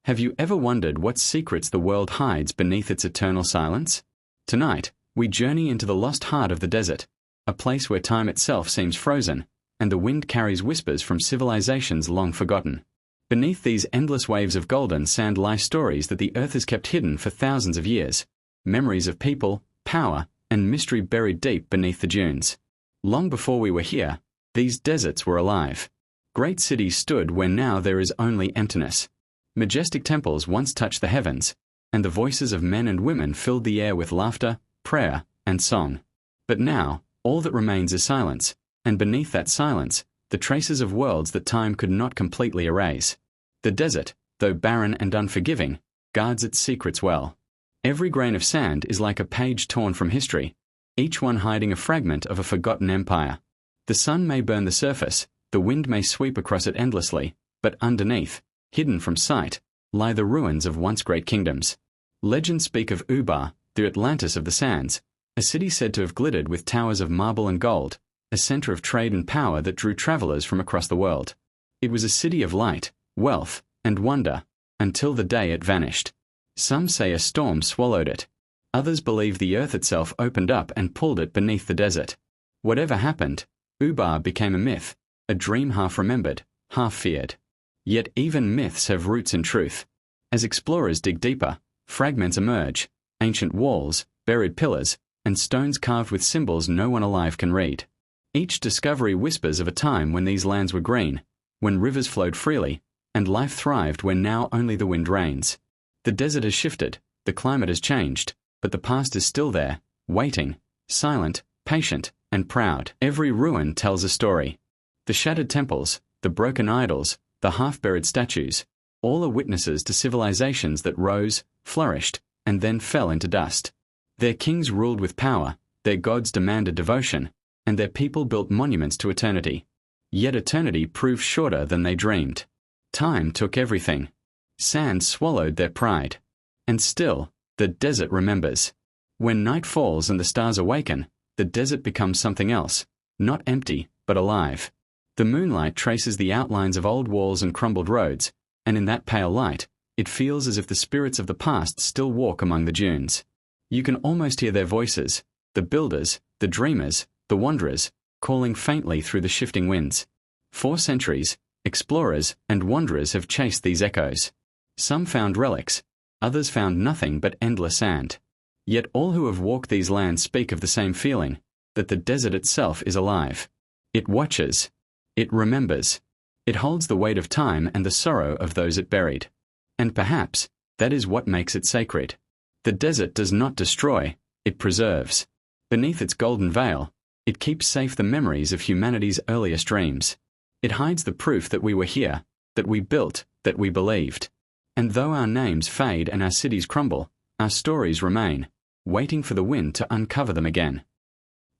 Have you ever wondered what secrets the world hides beneath its eternal silence? Tonight, we journey into the lost heart of the desert, a place where time itself seems frozen, and the wind carries whispers from civilizations long forgotten. Beneath these endless waves of golden sand lie stories that the earth has kept hidden for thousands of years, memories of people, power, and mystery buried deep beneath the dunes. Long before we were here, these deserts were alive. Great cities stood where now there is only emptiness. Majestic temples once touched the heavens, and the voices of men and women filled the air with laughter, prayer, and song. But now, all that remains is silence, and beneath that silence, the traces of worlds that time could not completely erase. The desert, though barren and unforgiving, guards its secrets well. Every grain of sand is like a page torn from history, each one hiding a fragment of a forgotten empire. The sun may burn the surface, the wind may sweep across it endlessly, but underneath, hidden from sight, lie the ruins of once great kingdoms. Legends speak of Ubar, the Atlantis of the sands, a city said to have glittered with towers of marble and gold, a center of trade and power that drew travelers from across the world. It was a city of light, wealth, and wonder, until the day it vanished. Some say a storm swallowed it. Others believe the earth itself opened up and pulled it beneath the desert. Whatever happened, Ubar became a myth, a dream half remembered, half feared. Yet even myths have roots in truth. As explorers dig deeper, fragments emerge, ancient walls, buried pillars, and stones carved with symbols no one alive can read. Each discovery whispers of a time when these lands were green, when rivers flowed freely, and life thrived when now only the wind reigns. The desert has shifted, the climate has changed, but the past is still there, waiting, silent, patient, and proud. Every ruin tells a story. The shattered temples, the broken idols, the half-buried statues, all are witnesses to civilizations that rose, flourished, and then fell into dust. Their kings ruled with power, their gods demanded devotion, and their people built monuments to eternity. Yet eternity proved shorter than they dreamed. Time took everything. Sand swallowed their pride. And still, the desert remembers. When night falls and the stars awaken, the desert becomes something else, not empty, but alive. The moonlight traces the outlines of old walls and crumbled roads, and in that pale light, it feels as if the spirits of the past still walk among the dunes. You can almost hear their voices, the builders, the dreamers, the wanderers, calling faintly through the shifting winds. For centuries, explorers and wanderers have chased these echoes. Some found relics, others found nothing but endless sand. Yet all who have walked these lands speak of the same feeling, that the desert itself is alive. It watches. It remembers. It holds the weight of time and the sorrow of those it buried. And perhaps, that is what makes it sacred. The desert does not destroy, it preserves. Beneath its golden veil, it keeps safe the memories of humanity's earliest dreams. It hides the proof that we were here, that we built, that we believed. And though our names fade and our cities crumble, our stories remain, waiting for the wind to uncover them again.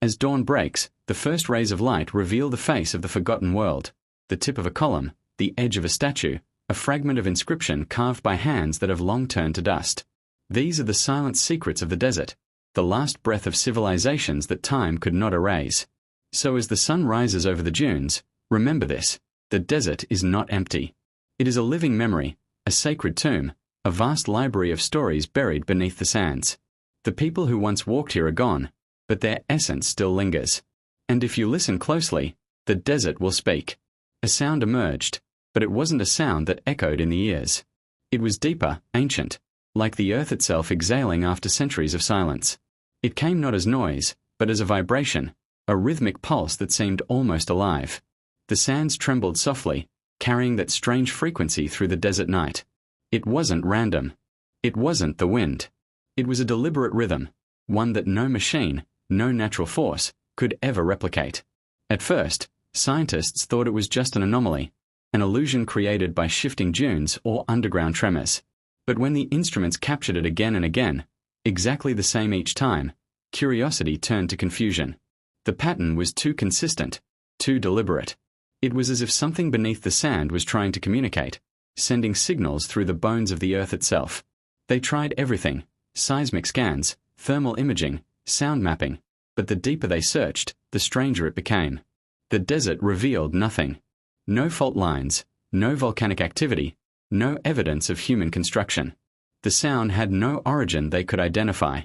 As dawn breaks, the first rays of light reveal the face of the forgotten world, the tip of a column, the edge of a statue, a fragment of inscription carved by hands that have long turned to dust. These are the silent secrets of the desert, the last breath of civilizations that time could not erase. So as the sun rises over the dunes, remember this: the desert is not empty. It is a living memory, a sacred tomb, a vast library of stories buried beneath the sands. The people who once walked here are gone, but their essence still lingers. And if you listen closely, the desert will speak. A sound emerged, but it wasn't a sound that echoed in the ears. It was deeper, ancient, like the earth itself exhaling after centuries of silence. It came not as noise, but as a vibration, a rhythmic pulse that seemed almost alive. The sands trembled softly, carrying that strange frequency through the desert night. It wasn't random. It wasn't the wind. It was a deliberate rhythm, one that no machine, no natural force, could ever replicate. At first, scientists thought it was just an anomaly, an illusion created by shifting dunes or underground tremors. But when the instruments captured it again and again, exactly the same each time, curiosity turned to confusion. The pattern was too consistent, too deliberate. It was as if something beneath the sand was trying to communicate, sending signals through the bones of the earth itself. They tried everything: seismic scans, thermal imaging, sound mapping, but the deeper they searched, the stranger it became. The desert revealed nothing. No fault lines, no volcanic activity, no evidence of human construction. The sound had no origin they could identify.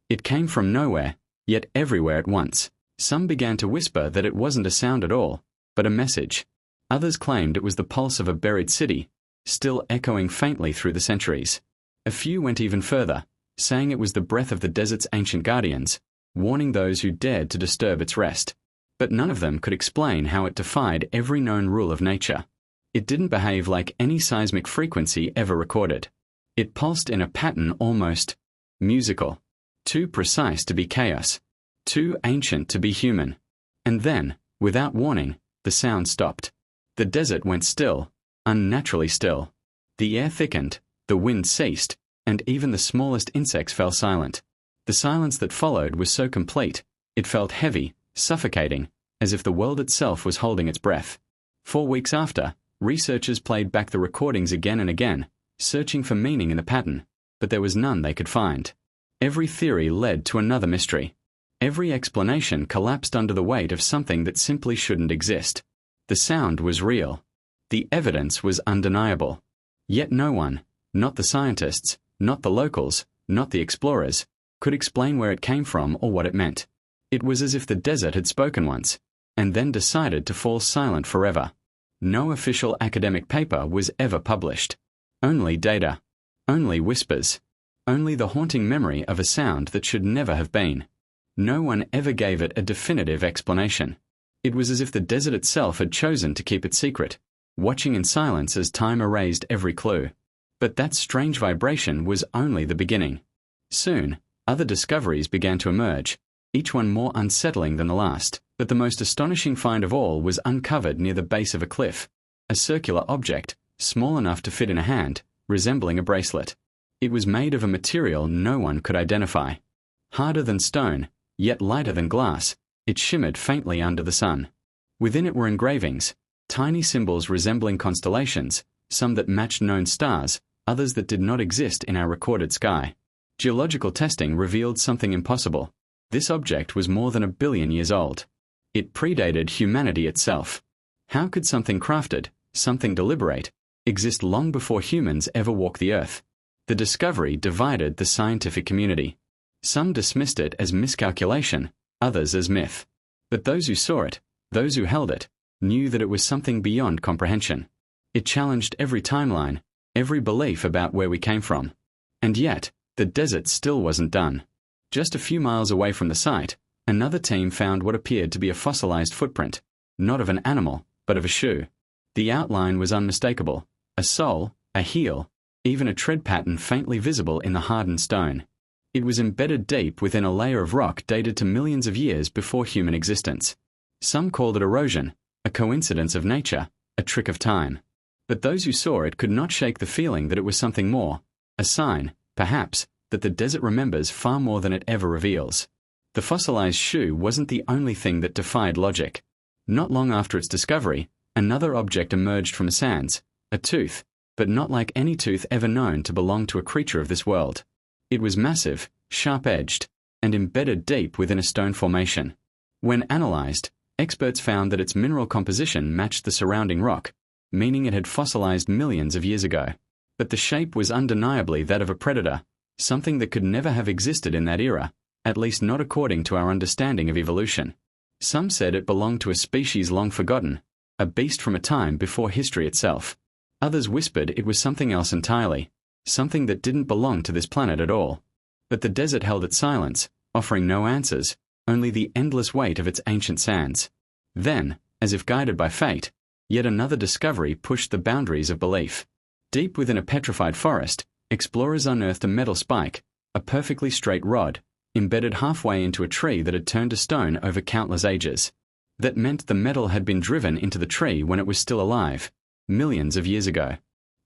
It came from nowhere, yet everywhere at once. Some began to whisper that it wasn't a sound at all, but a message. Others claimed it was the pulse of a buried city, still echoing faintly through the centuries. A few went even further, saying it was the breath of the desert's ancient guardians, warning those who dared to disturb its rest. But none of them could explain how it defied every known rule of nature. It didn't behave like any seismic frequency ever recorded. It pulsed in a pattern almost musical, too precise to be chaos, too ancient to be human. And then, without warning, the sound stopped. The desert went still, unnaturally still. The air thickened, the wind ceased, and even the smallest insects fell silent. The silence that followed was so complete, it felt heavy, suffocating, as if the world itself was holding its breath. 4 weeks after, researchers played back the recordings again and again, searching for meaning in the pattern, but there was none they could find. Every theory led to another mystery. Every explanation collapsed under the weight of something that simply shouldn't exist. The sound was real. The evidence was undeniable. Yet no one, not the scientists, not the locals, not the explorers, could explain where it came from or what it meant. It was as if the desert had spoken once, and then decided to fall silent forever. No official academic paper was ever published. Only data. Only whispers. Only the haunting memory of a sound that should never have been. No one ever gave it a definitive explanation. It was as if the desert itself had chosen to keep it secret, watching in silence as time erased every clue. But that strange vibration was only the beginning. Soon, other discoveries began to emerge, each one more unsettling than the last. But the most astonishing find of all was uncovered near the base of a cliff. A circular object, small enough to fit in a hand, resembling a bracelet. It was made of a material no one could identify. Harder than stone, yet lighter than glass, it shimmered faintly under the sun. Within it were engravings, tiny symbols resembling constellations, some that matched known stars, others that did not exist in our recorded sky. Geological testing revealed something impossible. This object was more than 1 billion years old. It predated humanity itself. How could something crafted, something deliberate, exist long before humans ever walked the earth? The discovery divided the scientific community. Some dismissed it as miscalculation, others as myth. But those who saw it, those who held it, knew that it was something beyond comprehension. It challenged every timeline, every belief about where we came from. And yet, the desert still wasn't done. Just a few miles away from the site, another team found what appeared to be a fossilized footprint, not of an animal, but of a shoe. The outline was unmistakable, a sole, a heel, even a tread pattern faintly visible in the hardened stone. It was embedded deep within a layer of rock dated to millions of years before human existence. Some called it erosion, a coincidence of nature, a trick of time. But those who saw it could not shake the feeling that it was something more, a sign, perhaps, that the desert remembers far more than it ever reveals. The fossilized shoe wasn't the only thing that defied logic. Not long after its discovery, another object emerged from the sands, a tooth, but not like any tooth ever known to belong to a creature of this world. It was massive, sharp-edged, and embedded deep within a stone formation. When analyzed, experts found that its mineral composition matched the surrounding rock, meaning it had fossilized millions of years ago. But the shape was undeniably that of a predator, something that could never have existed in that era, at least not according to our understanding of evolution. Some said it belonged to a species long forgotten, a beast from a time before history itself. Others whispered it was something else entirely, something that didn't belong to this planet at all. But the desert held its silence, offering no answers, only the endless weight of its ancient sands. Then, as if guided by fate, yet another discovery pushed the boundaries of belief. Deep within a petrified forest, explorers unearthed a metal spike, a perfectly straight rod, embedded halfway into a tree that had turned to stone over countless ages. That meant the metal had been driven into the tree when it was still alive, millions of years ago.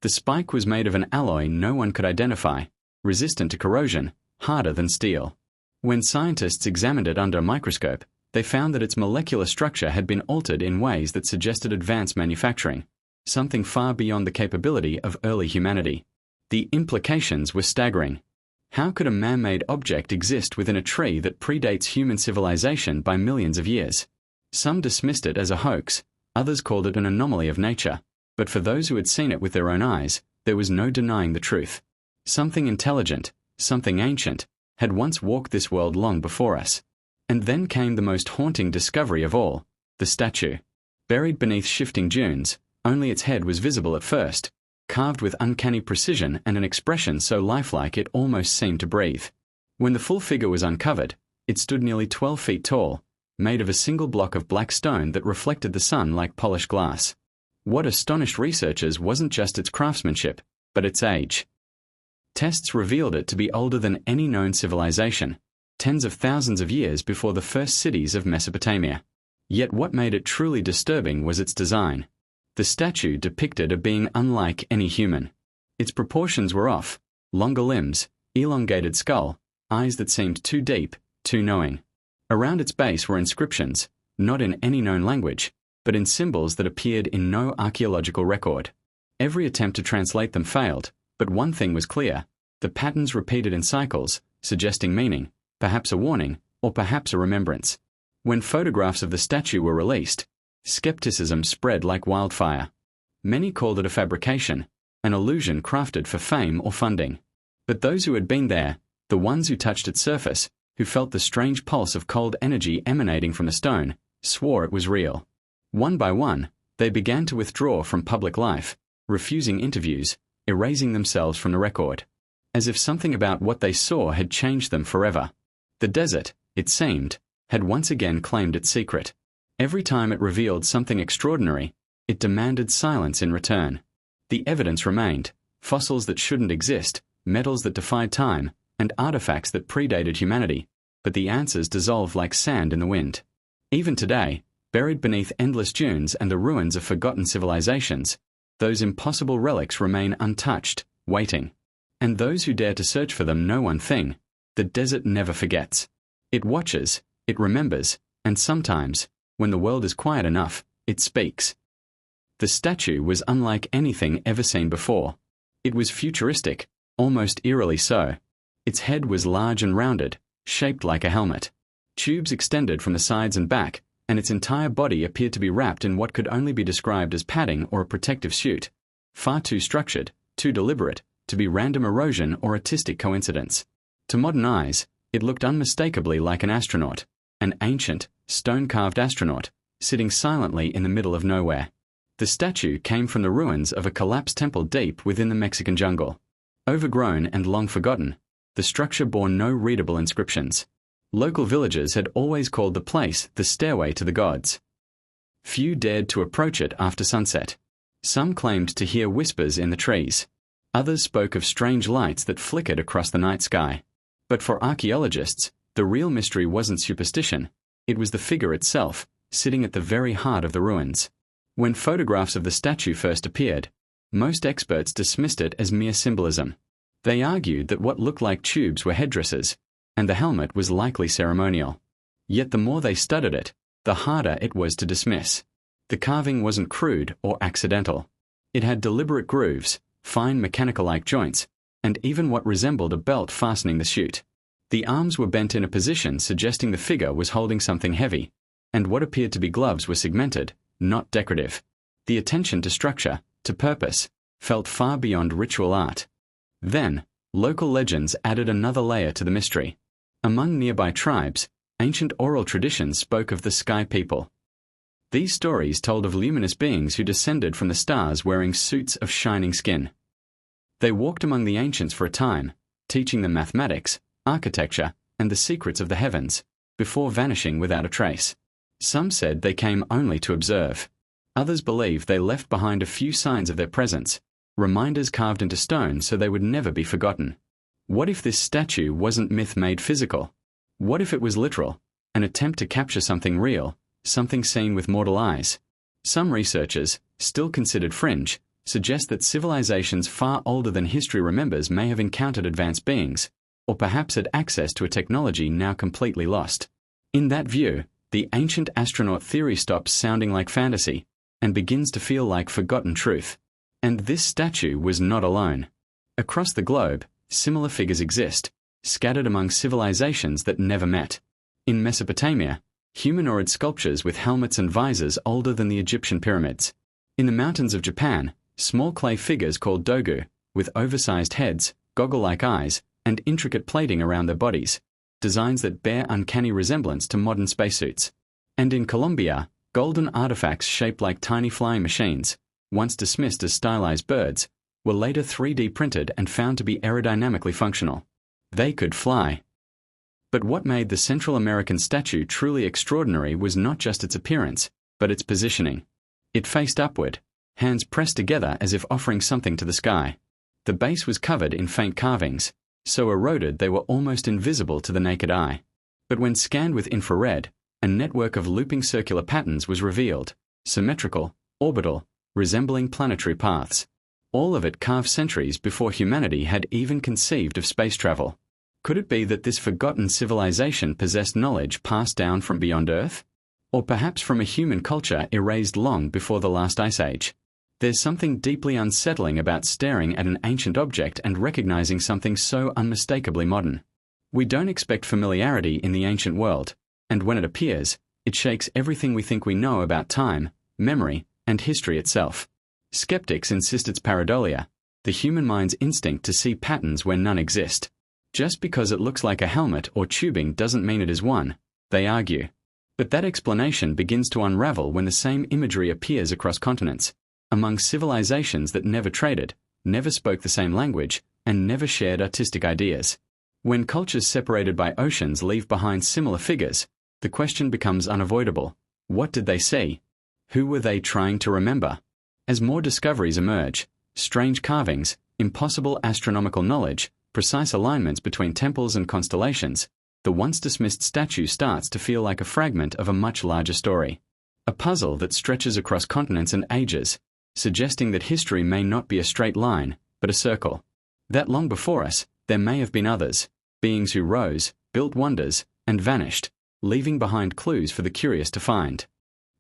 The spike was made of an alloy no one could identify, resistant to corrosion, harder than steel. When scientists examined it under a microscope, they found that its molecular structure had been altered in ways that suggested advanced manufacturing, something far beyond the capability of early humanity. The implications were staggering. How could a man-made object exist within a tree that predates human civilization by millions of years? Some dismissed it as a hoax, others called it an anomaly of nature, but for those who had seen it with their own eyes, there was no denying the truth. Something intelligent, something ancient, had once walked this world long before us. And then came the most haunting discovery of all, the statue. Buried beneath shifting dunes, only its head was visible at first, carved with uncanny precision and an expression so lifelike it almost seemed to breathe. When the full figure was uncovered, it stood nearly 12 feet tall, made of a single block of black stone that reflected the sun like polished glass. What astonished researchers wasn't just its craftsmanship, but its age. Tests revealed it to be older than any known civilization, tens of thousands of years before the first cities of Mesopotamia. Yet what made it truly disturbing was its design. The statue depicted a being unlike any human. Its proportions were off: longer limbs, elongated skull, eyes that seemed too deep, too knowing. Around its base were inscriptions, not in any known language, but in symbols that appeared in no archaeological record. Every attempt to translate them failed, but one thing was clear: the patterns repeated in cycles, suggesting meaning, perhaps a warning, or perhaps a remembrance. When photographs of the statue were released, skepticism spread like wildfire. Many called it a fabrication, an illusion crafted for fame or funding. But those who had been there, the ones who touched its surface, who felt the strange pulse of cold energy emanating from the stone, swore it was real. One by one, they began to withdraw from public life, refusing interviews, erasing themselves from the record, as if something about what they saw had changed them forever. The desert, it seemed, had once again claimed its secret. Every time it revealed something extraordinary, it demanded silence in return. The evidence remained: fossils that shouldn't exist, metals that defied time, and artifacts that predated humanity, but the answers dissolved like sand in the wind. Even today, buried beneath endless dunes and the ruins of forgotten civilizations, those impossible relics remain untouched, waiting. And those who dare to search for them know one thing: the desert never forgets. It watches, it remembers, and sometimes, when the world is quiet enough, it speaks. The statue was unlike anything ever seen before. It was futuristic, almost eerily so. Its head was large and rounded, shaped like a helmet. Tubes extended from the sides and back, and its entire body appeared to be wrapped in what could only be described as padding or a protective suit. Far too structured, too deliberate, to be random erosion or artistic coincidence. To modern eyes, it looked unmistakably like an astronaut, an ancient, stone-carved astronaut, sitting silently in the middle of nowhere. The statue came from the ruins of a collapsed temple deep within the Mexican jungle. Overgrown and long forgotten, the structure bore no readable inscriptions. Local villagers had always called the place the stairway to the gods. Few dared to approach it after sunset. Some claimed to hear whispers in the trees. Others spoke of strange lights that flickered across the night sky. But for archaeologists, the real mystery wasn't superstition. It was the figure itself, sitting at the very heart of the ruins. When photographs of the statue first appeared, most experts dismissed it as mere symbolism. They argued that what looked like tubes were headdresses, and the helmet was likely ceremonial. Yet the more they studied it, the harder it was to dismiss. The carving wasn't crude or accidental. It had deliberate grooves, fine mechanical-like joints, and even what resembled a belt fastening the chute. The arms were bent in a position suggesting the figure was holding something heavy, and what appeared to be gloves were segmented, not decorative. The attention to structure, to purpose, felt far beyond ritual art. Then, local legends added another layer to the mystery. Among nearby tribes, ancient oral traditions spoke of the Sky People. These stories told of luminous beings who descended from the stars wearing suits of shining skin. They walked among the ancients for a time, teaching them mathematics, architecture, and the secrets of the heavens, before vanishing without a trace. Some said they came only to observe. Others believed they left behind a few signs of their presence, reminders carved into stone so they would never be forgotten. What if this statue wasn't myth made physical? What if it was literal, an attempt to capture something real, something seen with mortal eyes? Some researchers, still considered fringe, suggest that civilizations far older than history remembers may have encountered advanced beings, or perhaps had access to a technology now completely lost. In that view, the ancient astronaut theory stops sounding like fantasy and begins to feel like forgotten truth. And this statue was not alone. Across the globe, similar figures exist, scattered among civilizations that never met. In Mesopotamia, humanoid sculptures with helmets and visors older than the Egyptian pyramids. In the mountains of Japan, small clay figures called dogu, with oversized heads, goggle-like eyes, and intricate plating around their bodies, designs that bear uncanny resemblance to modern spacesuits. And in Colombia, golden artifacts shaped like tiny flying machines, once dismissed as stylized birds, were later 3D printed and found to be aerodynamically functional. They could fly. But what made the Central American statue truly extraordinary was not just its appearance, but its positioning. It faced upward, hands pressed together as if offering something to the sky. The base was covered in faint carvings, so eroded they were almost invisible to the naked eye. But when scanned with infrared, a network of looping circular patterns was revealed, symmetrical, orbital, resembling planetary paths. All of it carved centuries before humanity had even conceived of space travel. Could it be that this forgotten civilization possessed knowledge passed down from beyond Earth? Or perhaps from a human culture erased long before the last ice age? There's something deeply unsettling about staring at an ancient object and recognizing something so unmistakably modern. We don't expect familiarity in the ancient world, and when it appears, it shakes everything we think we know about time, memory, and history itself. Skeptics insist it's pareidolia, the human mind's instinct to see patterns where none exist. Just because it looks like a helmet or tubing doesn't mean it is one, they argue. But that explanation begins to unravel when the same imagery appears across continents, among civilizations that never traded, never spoke the same language, and never shared artistic ideas. When cultures separated by oceans leave behind similar figures, the question becomes unavoidable. What did they see? Who were they trying to remember? As more discoveries emerge, strange carvings, impossible astronomical knowledge, precise alignments between temples and constellations, the once dismissed statue starts to feel like a fragment of a much larger story. A puzzle that stretches across continents and ages, suggesting that history may not be a straight line, but a circle. That long before us, there may have been others, beings who rose, built wonders, and vanished, leaving behind clues for the curious to find.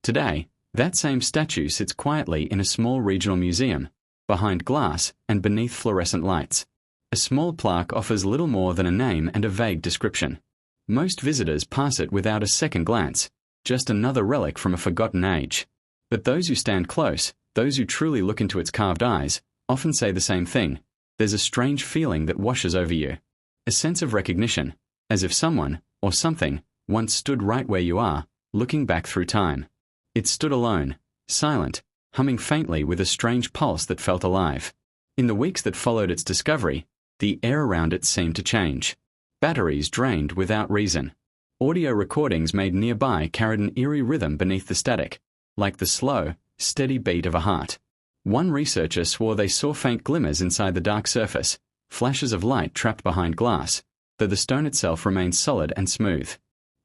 Today, that same statue sits quietly in a small regional museum, behind glass and beneath fluorescent lights. A small plaque offers little more than a name and a vague description. Most visitors pass it without a second glance, just another relic from a forgotten age. But those who stand close, those who truly look into its carved eyes, often say the same thing. There's a strange feeling that washes over you. A sense of recognition, as if someone, or something, once stood right where you are, looking back through time. It stood alone, silent, humming faintly with a strange pulse that felt alive. In the weeks that followed its discovery, the air around it seemed to change. Batteries drained without reason. Audio recordings made nearby carried an eerie rhythm beneath the static, like the slow, steady beat of a heart. One researcher swore they saw faint glimmers inside the dark surface, flashes of light trapped behind glass, though the stone itself remained solid and smooth.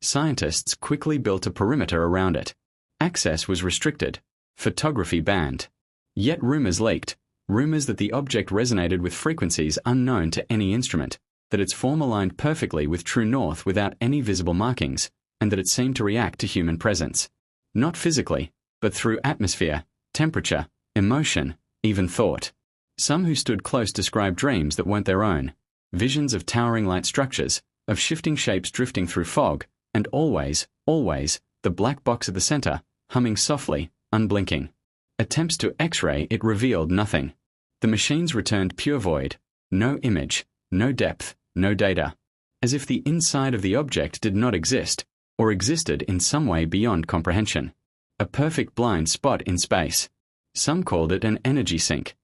Scientists quickly built a perimeter around it. Access was restricted, photography banned. Yet rumors leaked, rumors that the object resonated with frequencies unknown to any instrument, that its form aligned perfectly with true north without any visible markings, and that it seemed to react to human presence. Not physically, but through atmosphere, temperature, emotion, even thought. Some who stood close described dreams that weren't their own, visions of towering light structures, of shifting shapes drifting through fog, and always, the black box at the center, humming softly, unblinking. Attempts to X-ray it revealed nothing. The machines returned pure void, no image, no depth, no data, as if the inside of the object did not exist, or existed in some way beyond comprehension. A perfect blind spot in space. Some called it an energy sink.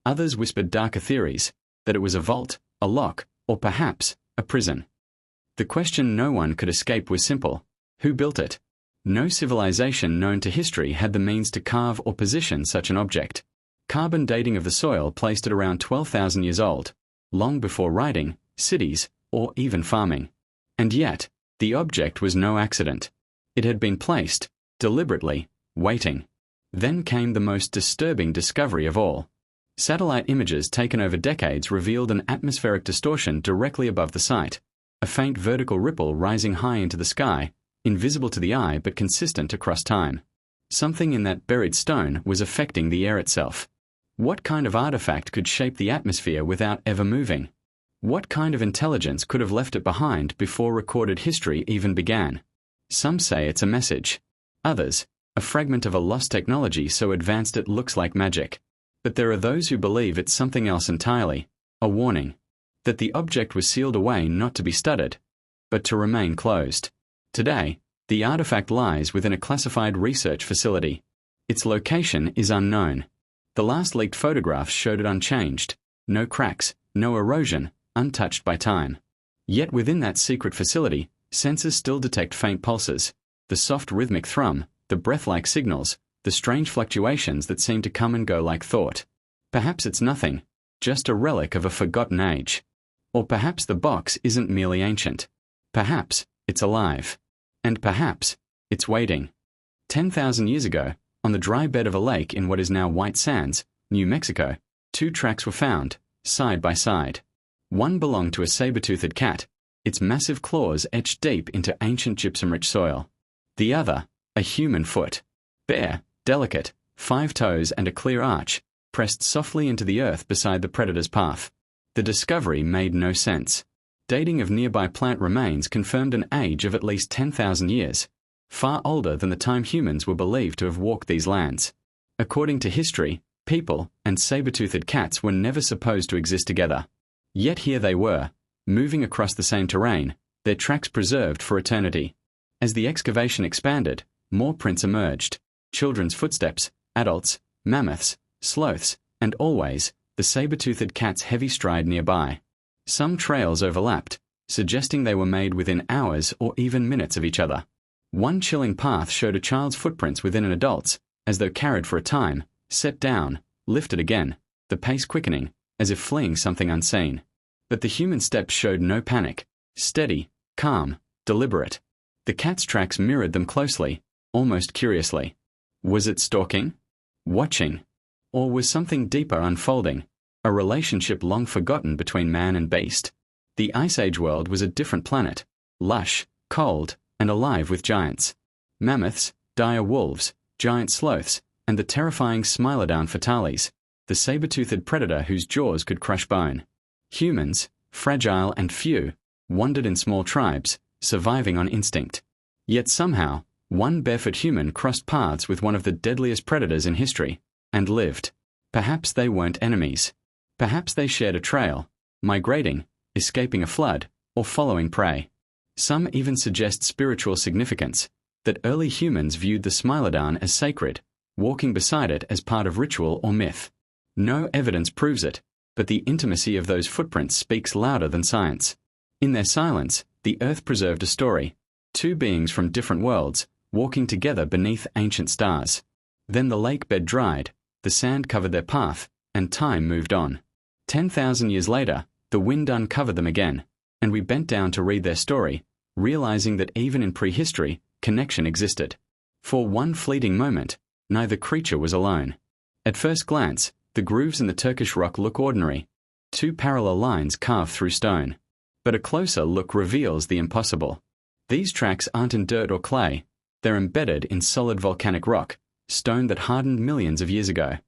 Others whispered darker theories, that it was a vault, a lock, or perhaps a prison. The question no one could escape was simple. Who built it? No civilization known to history had the means to carve or position such an object. Carbon dating of the soil placed it around 12,000 years old, long before writing, cities, or even farming. And yet, the object was no accident. It had been placed, deliberately, waiting. Then came the most disturbing discovery of all. Satellite images taken over decades revealed an atmospheric distortion directly above the site, a faint vertical ripple rising high into the sky, invisible to the eye but consistent across time. Something in that buried stone was affecting the air itself. What kind of artifact could shape the atmosphere without ever moving? What kind of intelligence could have left it behind before recorded history even began? Some say it's a message. Others, a fragment of a lost technology so advanced it looks like magic. But there are those who believe it's something else entirely, a warning. That the object was sealed away not to be studied, but to remain closed. Today, the artifact lies within a classified research facility. Its location is unknown. The last leaked photographs showed it unchanged, no cracks, no erosion, untouched by time. Yet within that secret facility, sensors still detect faint pulses, the soft rhythmic thrum, the breath-like signals, the strange fluctuations that seem to come and go like thought. Perhaps it's nothing, just a relic of a forgotten age. Or perhaps the box isn't merely ancient. Perhaps it's alive. And perhaps it's waiting. 10,000 years ago, on the dry bed of a lake in what is now White Sands, New Mexico, two tracks were found, side by side. One belonged to a saber-toothed cat, its massive claws etched deep into ancient gypsum-rich soil. The other, a human foot. Bare, delicate, 5 toes and a clear arch, pressed softly into the earth beside the predator's path. The discovery made no sense. Dating of nearby plant remains confirmed an age of at least 10,000 years, far older than the time humans were believed to have walked these lands. According to history, people and saber-toothed cats were never supposed to exist together. Yet here they were, moving across the same terrain, their tracks preserved for eternity. As the excavation expanded, more prints emerged. Children's footsteps, adults, mammoths, sloths, and always, the saber-toothed cat's heavy stride nearby. Some trails overlapped, suggesting they were made within hours or even minutes of each other. One chilling path showed a child's footprints within an adult's, as though carried for a time, set down, lifted again, the pace quickening, as if fleeing something unseen. But the human steps showed no panic, steady, calm, deliberate. The cat's tracks mirrored them closely, almost curiously. Was it stalking? Watching? Or was something deeper unfolding? A relationship long forgotten between man and beast? The Ice Age world was a different planet, lush, cold, and alive with giants. Mammoths, dire wolves, giant sloths, and the terrifying Smilodon fatalis, the saber-toothed predator whose jaws could crush bone. Humans, fragile and few, wandered in small tribes, surviving on instinct. Yet somehow, one barefoot human crossed paths with one of the deadliest predators in history, and lived. Perhaps they weren't enemies. Perhaps they shared a trail, migrating, escaping a flood, or following prey. Some even suggest spiritual significance, that early humans viewed the Smilodon as sacred, walking beside it as part of ritual or myth. No evidence proves it, but the intimacy of those footprints speaks louder than science. In their silence, the earth preserved a story. Two beings from different worlds, walking together beneath ancient stars. Then the lake bed dried, the sand covered their path, and time moved on. 10,000 years later, the wind uncovered them again, and we bent down to read their story, realizing that even in prehistory, connection existed. For one fleeting moment, neither creature was alone. At first glance, the grooves in the Turkish rock look ordinary, two parallel lines carved through stone. But a closer look reveals the impossible. These tracks aren't in dirt or clay, they're embedded in solid volcanic rock, stone that hardened millions of years ago.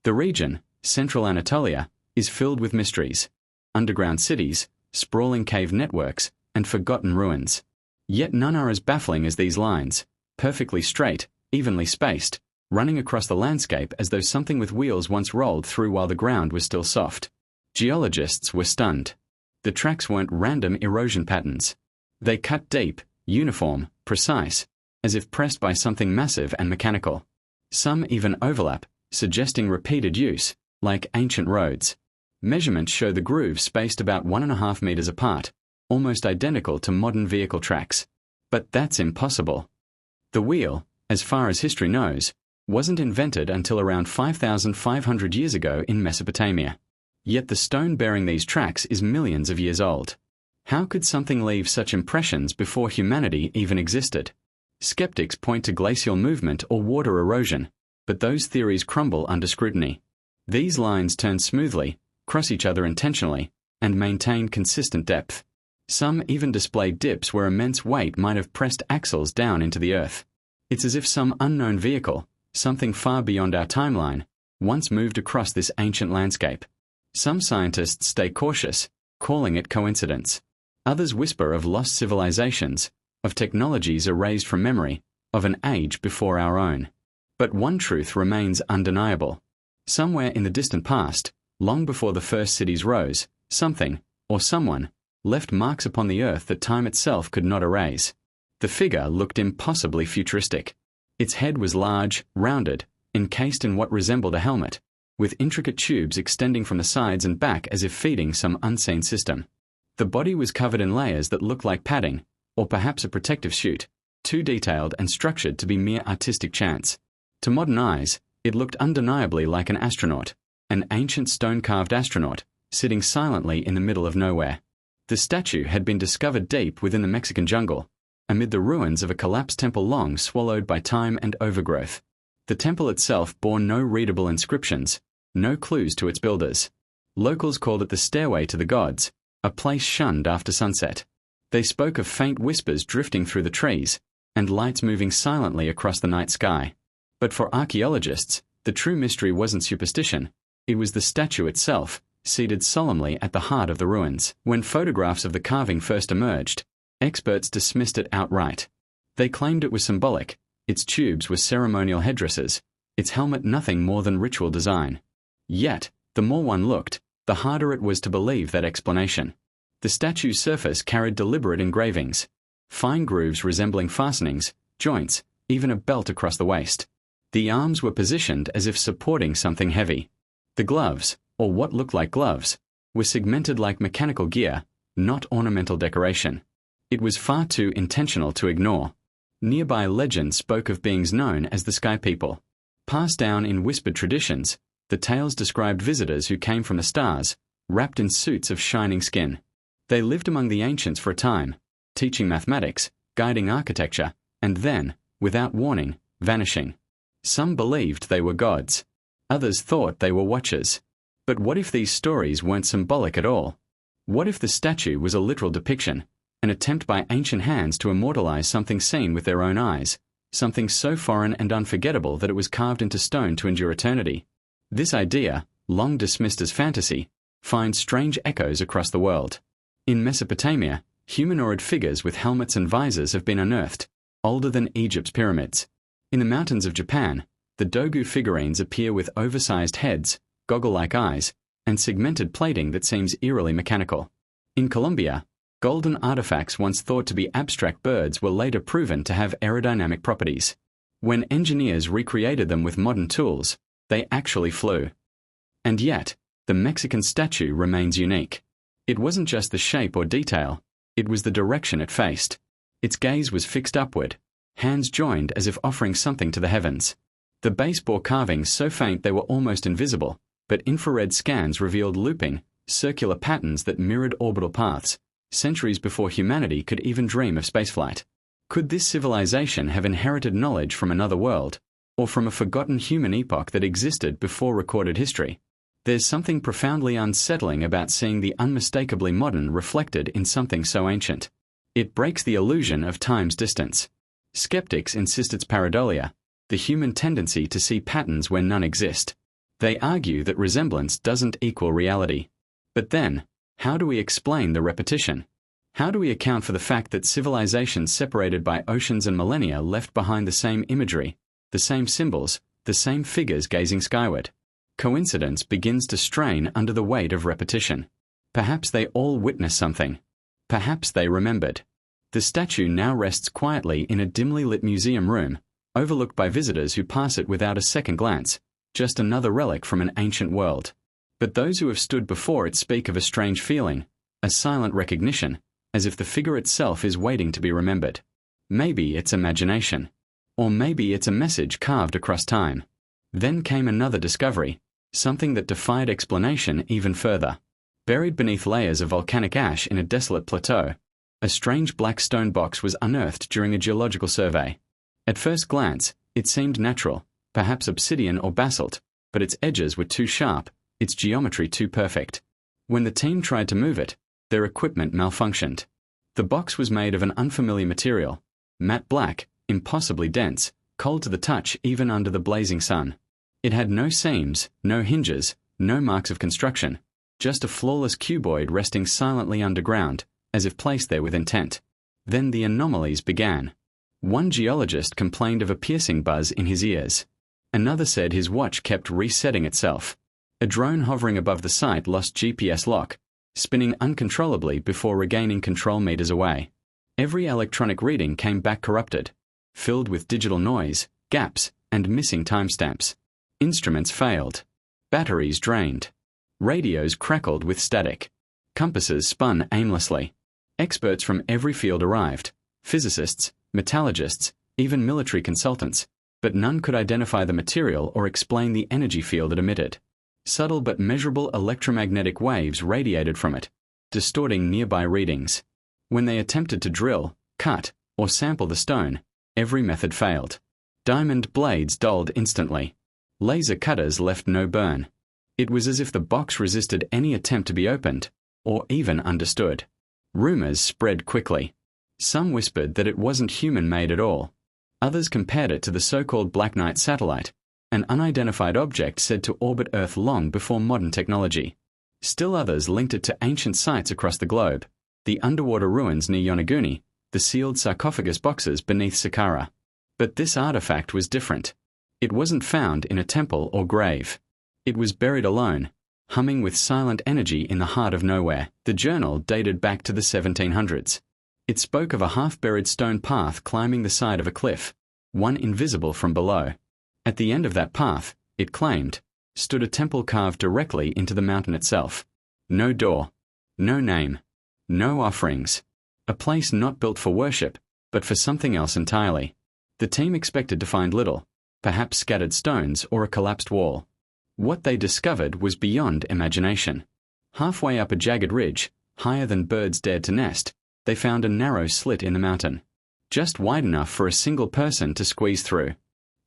The region, central Anatolia, is filled with mysteries. Underground cities, sprawling cave networks, and forgotten ruins. Yet none are as baffling as these lines, perfectly straight, evenly spaced, running across the landscape as though something with wheels once rolled through while the ground was still soft. Geologists were stunned. The tracks weren't random erosion patterns. They cut deep, uniform, precise, as if pressed by something massive and mechanical. Some even overlap, suggesting repeated use, like ancient roads. Measurements show the grooves spaced about 1.5 meters apart, almost identical to modern vehicle tracks. But that's impossible. The wheel, as far as history knows, wasn't invented until around 5,500 years ago in Mesopotamia. Yet the stone bearing these tracks is millions of years old. How could something leave such impressions before humanity even existed? Skeptics point to glacial movement or water erosion, but those theories crumble under scrutiny. These lines turn smoothly, cross each other intentionally, and maintain consistent depth. Some even display dips where immense weight might have pressed axles down into the earth. It's as if some unknown vehicle, something far beyond our timeline, once moved across this ancient landscape. Some scientists stay cautious, calling it coincidence. Others whisper of lost civilizations, of technologies erased from memory, of an age before our own. But one truth remains undeniable. Somewhere in the distant past, long before the first cities rose, something, or someone, left marks upon the earth that time itself could not erase. The figure looked impossibly futuristic. Its head was large, rounded, encased in what resembled a helmet, with intricate tubes extending from the sides and back as if feeding some unseen system. The body was covered in layers that looked like padding, or perhaps a protective chute, too detailed and structured to be mere artistic chance. To modern eyes, it looked undeniably like an astronaut, an ancient stone-carved astronaut, sitting silently in the middle of nowhere. The statue had been discovered deep within the Mexican jungle, amid the ruins of a collapsed temple long swallowed by time and overgrowth. The temple itself bore no readable inscriptions, no clues to its builders. Locals called it the Stairway to the Gods, a place shunned after sunset. They spoke of faint whispers drifting through the trees, and lights moving silently across the night sky. But for archaeologists, the true mystery wasn't superstition, it was the statue itself, seated solemnly at the heart of the ruins. When photographs of the carving first emerged, experts dismissed it outright. They claimed it was symbolic, its tubes were ceremonial headdresses, its helmet nothing more than ritual design. Yet, the more one looked, the harder it was to believe that explanation. The statue's surface carried deliberate engravings, fine grooves resembling fastenings, joints, even a belt across the waist. The arms were positioned as if supporting something heavy. The gloves, or what looked like gloves, were segmented like mechanical gear, not ornamental decoration. It was far too intentional to ignore. Nearby legends spoke of beings known as the Sky People. Passed down in whispered traditions, the tales described visitors who came from the stars, wrapped in suits of shining skin. They lived among the ancients for a time, teaching mathematics, guiding architecture, and then, without warning, vanishing. Some believed they were gods. Others thought they were watchers. But what if these stories weren't symbolic at all? What if the statue was a literal depiction, an attempt by ancient hands to immortalize something seen with their own eyes, something so foreign and unforgettable that it was carved into stone to endure eternity? This idea, long dismissed as fantasy, finds strange echoes across the world. In Mesopotamia, humanoid figures with helmets and visors have been unearthed, older than Egypt's pyramids. In the mountains of Japan, the Dogu figurines appear with oversized heads, goggle-like eyes, and segmented plating that seems eerily mechanical. In Colombia, golden artifacts once thought to be abstract birds were later proven to have aerodynamic properties. When engineers recreated them with modern tools, they actually flew. And yet, the Mexican statue remains unique. It wasn't just the shape or detail, it was the direction it faced. Its gaze was fixed upward, hands joined as if offering something to the heavens. The base bore carvings so faint they were almost invisible, but infrared scans revealed looping, circular patterns that mirrored orbital paths, centuries before humanity could even dream of spaceflight. Could this civilization have inherited knowledge from another world, or from a forgotten human epoch that existed before recorded history? There's something profoundly unsettling about seeing the unmistakably modern reflected in something so ancient. It breaks the illusion of time's distance. Skeptics insist it's pareidolia, the human tendency to see patterns where none exist. They argue that resemblance doesn't equal reality. But then, how do we explain the repetition? How do we account for the fact that civilizations separated by oceans and millennia left behind the same imagery, the same symbols, the same figures gazing skyward? Coincidence begins to strain under the weight of repetition. Perhaps they all witnessed something. Perhaps they remembered. The statue now rests quietly in a dimly lit museum room, overlooked by visitors who pass it without a second glance, just another relic from an ancient world. But those who have stood before it speak of a strange feeling, a silent recognition, as if the figure itself is waiting to be remembered. Maybe it's imagination. Or maybe it's a message carved across time. Then came another discovery, something that defied explanation even further. Buried beneath layers of volcanic ash in a desolate plateau, a strange black stone box was unearthed during a geological survey. At first glance, it seemed natural, perhaps obsidian or basalt, but its edges were too sharp, its geometry too perfect. When the team tried to move it, their equipment malfunctioned. The box was made of an unfamiliar material, matte black, impossibly dense, cold to the touch even under the blazing sun. It had no seams, no hinges, no marks of construction, just a flawless cuboid resting silently underground, as if placed there with intent. Then the anomalies began. One geologist complained of a piercing buzz in his ears. Another said his watch kept resetting itself. A drone hovering above the site lost GPS lock, spinning uncontrollably before regaining control meters away. Every electronic reading came back corrupted, filled with digital noise, gaps, and missing timestamps. Instruments failed. Batteries drained. Radios crackled with static. Compasses spun aimlessly. Experts from every field arrived: physicists, metallurgists, even military consultants, but none could identify the material or explain the energy field it emitted. Subtle but measurable electromagnetic waves radiated from it, distorting nearby readings. When they attempted to drill, cut, or sample the stone, every method failed. Diamond blades dulled instantly. Laser cutters left no burn. It was as if the box resisted any attempt to be opened, or even understood. Rumors spread quickly. Some whispered that it wasn't human-made at all. Others compared it to the so-called Black Knight satellite, an unidentified object said to orbit Earth long before modern technology. Still others linked it to ancient sites across the globe: the underwater ruins near Yonaguni, the sealed sarcophagus boxes beneath Saqqara. But this artifact was different. It wasn't found in a temple or grave. It was buried alone, humming with silent energy in the heart of nowhere. The journal dated back to the 1700s. It spoke of a half-buried stone path climbing the side of a cliff, one invisible from below. At the end of that path, it claimed, stood a temple carved directly into the mountain itself. No door, no name, no offerings. A place not built for worship, but for something else entirely. The team expected to find little, perhaps scattered stones or a collapsed wall. What they discovered was beyond imagination. Halfway up a jagged ridge, higher than birds dared to nest, they found a narrow slit in the mountain, just wide enough for a single person to squeeze through.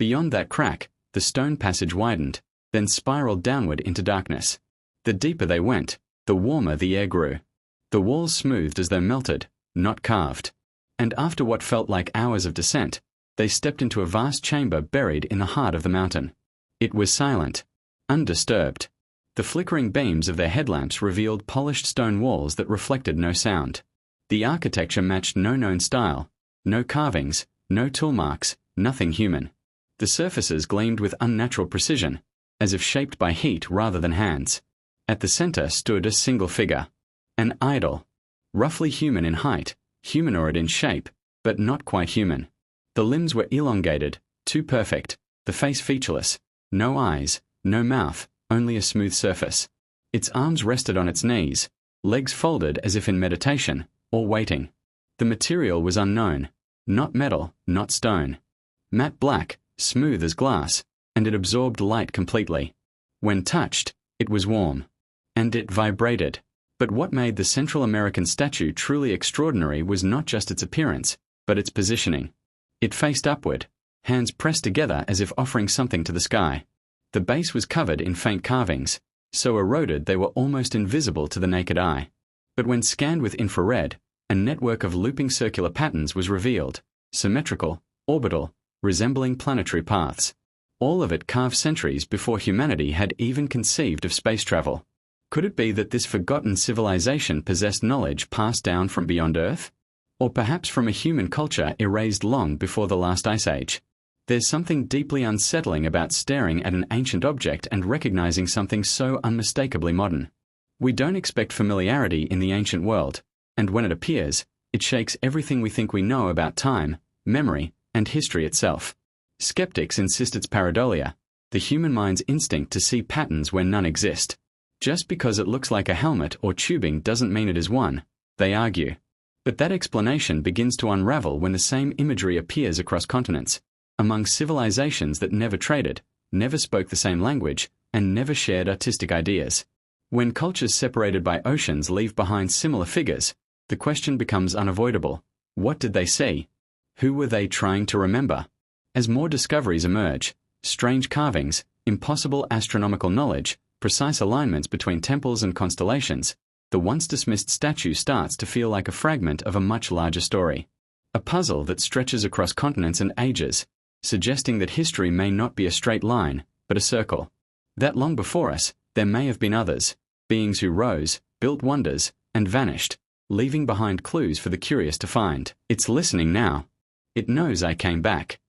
Beyond that crack, the stone passage widened, then spiraled downward into darkness. The deeper they went, the warmer the air grew. The walls smoothed as though melted, not carved. And after what felt like hours of descent, they stepped into a vast chamber buried in the heart of the mountain. It was silent, undisturbed. The flickering beams of their headlamps revealed polished stone walls that reflected no sound. The architecture matched no known style, no carvings, no tool marks, nothing human. The surfaces gleamed with unnatural precision, as if shaped by heat rather than hands. At the center stood a single figure, an idol, roughly human in height, humanoid in shape, but not quite human. The limbs were elongated, too perfect, the face featureless, no eyes, no mouth, only a smooth surface. Its arms rested on its knees, legs folded as if in meditation, or waiting. The material was unknown, not metal, not stone. Matte black, smooth as glass, and it absorbed light completely. When touched, it was warm. And it vibrated. But what made the Central American statue truly extraordinary was not just its appearance, but its positioning. It faced upward, hands pressed together as if offering something to the sky. The base was covered in faint carvings, so eroded they were almost invisible to the naked eye. But when scanned with infrared, a network of looping circular patterns was revealed, symmetrical, orbital, resembling planetary paths. All of it carved centuries before humanity had even conceived of space travel. Could it be that this forgotten civilization possessed knowledge passed down from beyond Earth? Or perhaps from a human culture erased long before the last ice age? There's something deeply unsettling about staring at an ancient object and recognizing something so unmistakably modern. We don't expect familiarity in the ancient world, and when it appears, it shakes everything we think we know about time, memory, and history itself. Skeptics insist it's pareidolia, the human mind's instinct to see patterns where none exist. Just because it looks like a helmet or tubing doesn't mean it is one, they argue. But that explanation begins to unravel when the same imagery appears across continents, among civilizations that never traded, never spoke the same language, and never shared artistic ideas. When cultures separated by oceans leave behind similar figures, the question becomes unavoidable. What did they see? Who were they trying to remember? As more discoveries emerge, strange carvings, impossible astronomical knowledge, precise alignments between temples and constellations, the once dismissed statue starts to feel like a fragment of a much larger story. A puzzle that stretches across continents and ages, suggesting that history may not be a straight line, but a circle. That long before us, there may have been others, beings who rose, built wonders, and vanished, leaving behind clues for the curious to find. It's listening now. It knows I came back.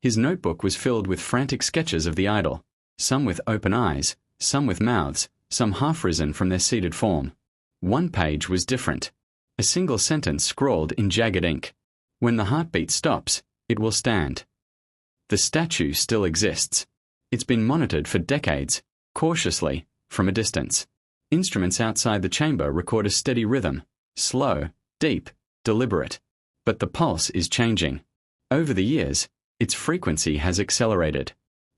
His notebook was filled with frantic sketches of the idol, some with open eyes, some with mouths, some half-risen from their seated form. One page was different. A single sentence scrawled in jagged ink. When the heartbeat stops, it will stand. The statue still exists. It's been monitored for decades, cautiously, from a distance. Instruments outside the chamber record a steady rhythm, slow, deep, deliberate. But the pulse is changing. Over the years, its frequency has accelerated.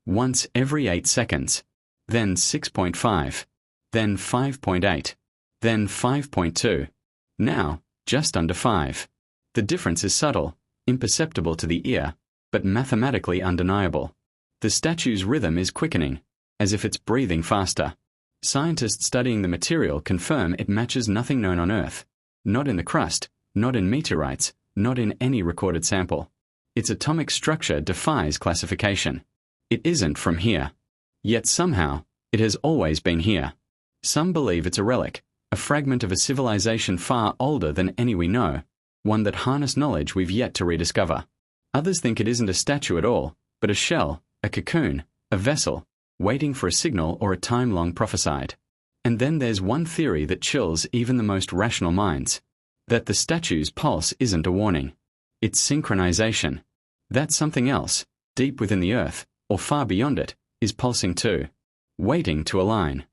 Once every 8 seconds, then 6.5, then 5.8, then 5.2. Now, just under 5. The difference is subtle, imperceptible to the ear, but mathematically undeniable. The statue's rhythm is quickening, as if it's breathing faster. Scientists studying the material confirm it matches nothing known on Earth. Not in the crust, not in meteorites, not in any recorded sample. Its atomic structure defies classification. It isn't from here. Yet somehow, it has always been here. Some believe it's a relic, a fragment of a civilization far older than any we know, one that harnessed knowledge we've yet to rediscover. Others think it isn't a statue at all, but a shell, a cocoon, a vessel, waiting for a signal or a time long prophesied. And then there's one theory that chills even the most rational minds. That the statue's pulse isn't a warning. It's synchronization. That something else, deep within the earth, or far beyond it, is pulsing too, waiting to align.